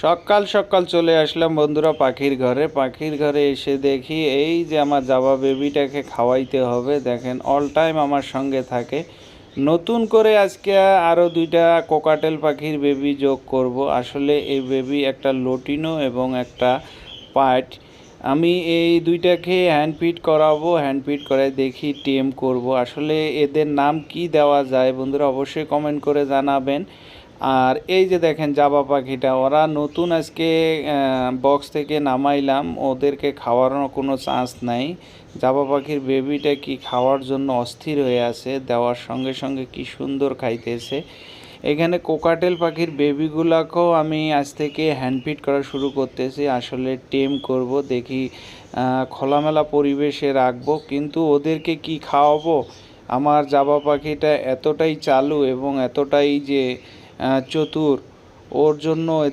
সকাল সকাল চলে আসলাম বন্ধুরা পাখির ঘরে এসে দেখি এই যে আমার জাবা বেবিটাকে খাওয়াইতে হবে। দেখেন অল টাইম আমার সঙ্গে থাকে। নতুন করে আজকে আরও দুইটা কোকাটেল পাখির বেবি যোগ করব। আসলে এই বেবি একটা লটিনো এবং একটা পাইট। আমি এই দুইটাকে হ্যান্ড ফিড করাবো, হ্যান্ড ফিড করে দেখি টেম করব। আসলে এদের নাম কি দেওয়া যায় বন্ধুরা অবশ্যই কমেন্ট করে জানাবেন। আর এই যে দেখেন জাবা পাখিটা, ওরা নতুন আজকে বক্স থেকে নামাইলাম, ওদেরকে খাওয়ানোর কোনো চান্স নাই। জাবা পাখির বেবিটা কি খাওয়ার জন্য অস্থির হয়ে আছে, দেওয়ার সঙ্গে সঙ্গে কি সুন্দর খাইতেছে। এখানে কোকাটেল পাখির বেবিগুলোকেও আমি আজ থেকে হ্যান্ড ফিড করা শুরু করতেছি। আসলে টেম করব, দেখি খোলামেলা পরিবেশে রাখবো, কিন্তু ওদেরকে কি খাওয়াবো। আমার জাবা পাখিটা এতটাই চালু এবং এতটাই যে চতুর, ওর জন্য